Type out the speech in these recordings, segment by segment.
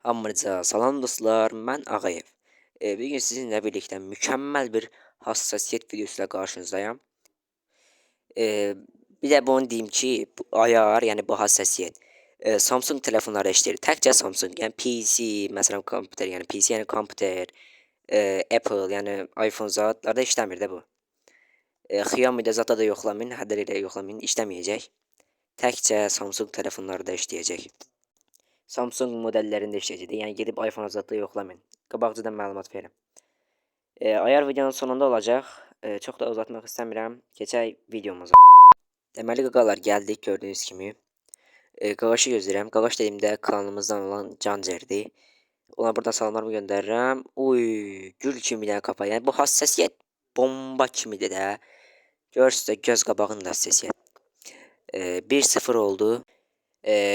Hamınıza salam dostlar, mən Ağayev. Bugün sizinlə birlikdə mükəmməl bir hassasiyet videosuyla qarşınızdayım. Bir də bunu deyim ki, bu ayar, yəni bu hassasiyet Samsung telefonlarda işləyir. Təkcə Samsung, yəni PC, məsələn kompüter, yəni PC, yəni kompüter, Apple, yəni iPhone zatlarda işləmir də bu. Xiaomi-də zata da yoxlamayın, hədər ilə yoxlamayın, işləməyəcək. Təkcə Samsung telefonlarda işləyəcək. Samsung modellərində işləyəcək. Yəni gedib iPhone zətdə yoxlamayın. Qabaqcadan məlumat verim. Ayar videonun sonunda olacaq. Çox da uzatmaq istəmirəm. Keçək videomuza. Deməli qaqalar gəldik gördüyünüz kimi. Qaqaşı gözləyirəm. Qaqaş dediyimdə kanalımızdan olan Cancerdir. Ona buradan salamlarımı göndərirəm. Uy, gül kimi də kafa. Yəni bu hassasiyet bomba kimidir də. Görürsüz də göz qabağında hassasiyet. 1-0 oldu.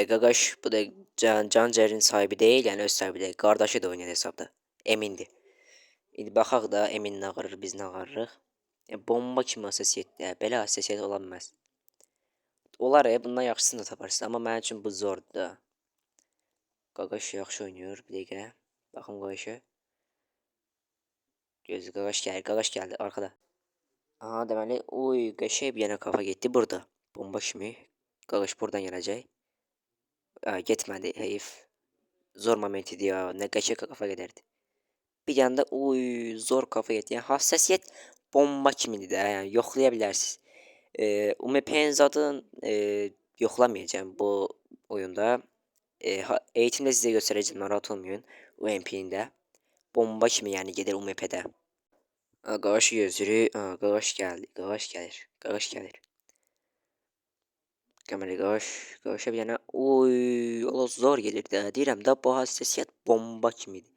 Qaqaş bu da Cancer'in sahibi deyil, yəni öz sahibi deyil. Qardaşı da oynayan hesabda. Emindir. İndi baxaq da Emin nə ağırır, biz nə ağırırıq. Bomba kimi hassasiyetdir. Belə hassasiyet ola bilməz. Olar bundan yaxşısını da taparsınız, amma mənim üçün bu zordur da. Qaqaş yaxşı oynayır. Bir dəqiqə. Baxım Qaqaşa. Gözü Qaqaş gəlir. Qaqaş gəldi arkada. Aha, deməli, uy, qəşəng bir yana kafa getdi burada. Bomba kimi. Qaqaş buradan gələcək. Getmədi, heyif. Zor moment idi ya. Nə qəşəng kafa gedərdi. Bir yanda uy, zor kafa getdi. Yəni hassasiyet bomba kimidir də. Yəni yoxlaya bilərsiniz. UMP'nin zadın yoxlamayacağım bu oyunda. Eğitimdə sizə göstərəcəm, narahat olmayın. UMP'nin də bomba kimi yəni gedir UMP'də. Qaqaş gözürü, Qaqaş gəldi. Qaqaş gəlir. Qaqaş gəlir. Qəməli Qaqaşa bir yana uy, o zor gelir də. Deyirəm də bu hassasiyet bomba kimidir.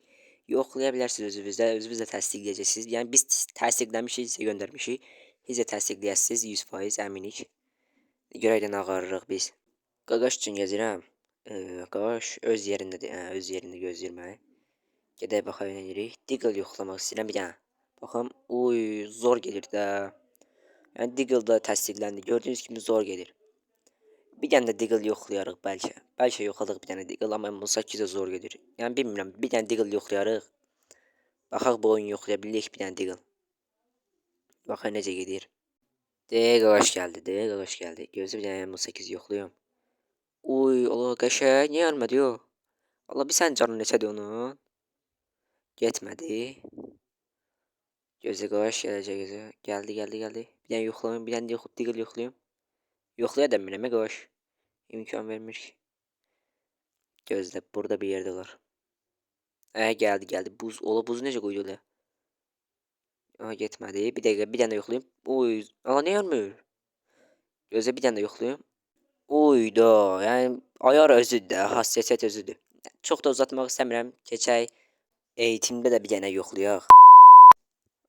Yoxlaya bilərsiniz özünüzdə təsdiqləyəcəksiniz. Yəni biz təsdiqləmişik, sizə göndərmişik. Siz də təsdiqləyəsiniz 100% əminik. Görək də nə ağarırıq biz. Qaqaş üçün gəzirəm. Qaqaş öz yerindədir. Öz yerində gözləyir məni. Gedək baxaq nə edirik. Diggle yoxlamaq istəyirəm bir dənə. Baxım, uy, zor gelir də. Yəni Diggle da təsdiqləndi. Gördüyünüz kimi zor gelir. Bir dənə də Diggle yoxlayarıq bəlkə. Bəlkə yoxladıq bir dənə Diggle, amma M8 də zor gedir. Yəni bilmirəm, bir dənə Diggle yoxlayarıq. Baxaq bu oyunu yoxlaya bilirik bir dənə Diggle. Baxaq necə gedir. Qaqaş gəldi. Gözlə bir dənə M8 yoxlayıyorum. Uy, Allah qəşəng, niyə ölmədi o? Allah bir sən canın neçədir onun? Getmədi. Gözlə Qaqaş gələcək. Gəldi. Bir dənə yoxlayım, bir dənə Diggle yoxlayım. Yoxlaya da bilmirəm Qaqaş. İmkan vermir ki. Gözlə, burada bir yerdə olar. Gəldi. Buz, buzu necə qoydu elə? Getmədi. Bir dəqiqə, bir dənə yoxlayım. Uy, niyə ölmür? Gözlə, bir dənə yoxlayım. Uy da, yəni ayar özüdür də, hassasiyet özüdür. Çox da uzatmaq istəmirəm. Keçək eğitimdə də bir dənə yoxlayaq.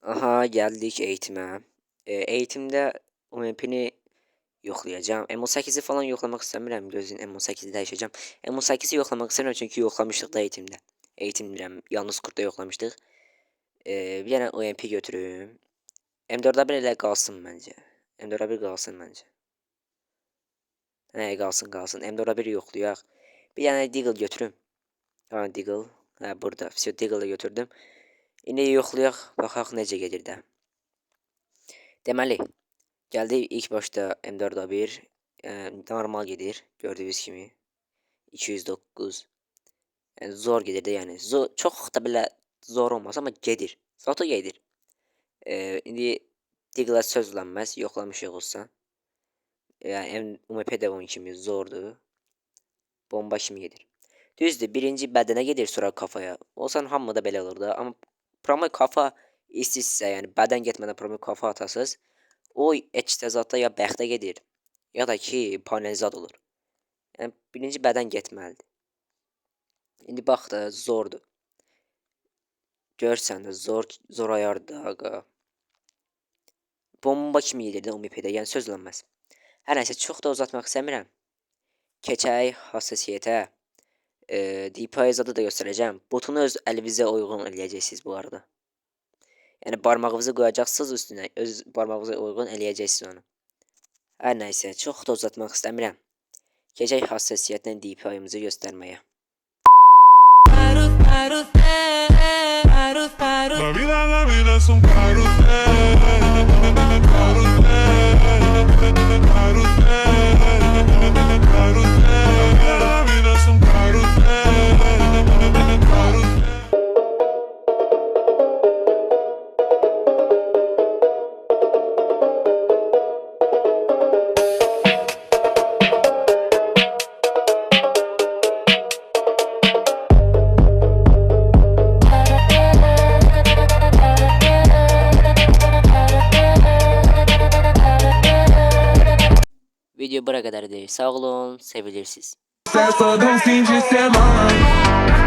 Aha, gəldik eğitimə. Eğitimdə UMP-ni yoxlayacağam. M18-i falan yoxlamaq istəmirəm. Gözün M18-i dəyişəcəm. M18-i yoxlamaq istəmirəm çünki yoxlamışdıq da eğitimdə. Eğitim deyirəm, yalnız kurtda yoxlamışdıq. Bir dənə UMP götürüm. M4A1 elə qalsın məncə. M4A1 qalsın məncə. Qalsın. M4A1 yoxlayaq. Bir dənə Diggle götürüm. Diggle. Burada. Diggle'ı götürdüm. İndi yoxlayaq. Baxaq necə gedir də. Deməli, gəldik ilk başda M4A1. Normal gedir. Gördüyünüz kimi. 209. Yəni zor gedir də yəni. Çox da belə zor olmaz amma gedir. Zato gedir. İndi Diggle sözlənməz. Yoxlamışıq olsa. Yəni UMP də onun kimi zordur. Bomba kimi gedir. Düzdür, birinci bədənə gedir, sonra kafaya. Olsan hamı da belə olur da. Amma promo kafa istəyirsə, yəni bədən getmədən promo kafa atasız. O ectəzatda ya bəxtə gedir, ya da ki panelzad olur. Yəni birinci bədən getməlidir. İndi bax da zordur. Görsən də zor ayardır aqa. Bomba kimi gedir də UMP-də, yəni sözlənməz. Hər nəysə, çox da uzatmaq istəmirəm. Keçək hassasiyetə. DPI-zadı da göstərəcəm. Botunu öz əlinizə uyğun eləyəcəksiniz bu arada. Yəni barmağınızı qoyacaqsınız üstünə, öz barmağınıza uyğun eləyəcəksiniz onu. Hər nəysə, çox da uzatmaq istəmirəm. Keçək hassasiyyətlə DPI-mizi göstərməyə. La vida es un carrusel, carrusel, carrusel, carrusel. La vida es un carrusel, carrusel. Video buraya kadardır. Sağ olun, sevilirsiniz. Festa do fim de semana.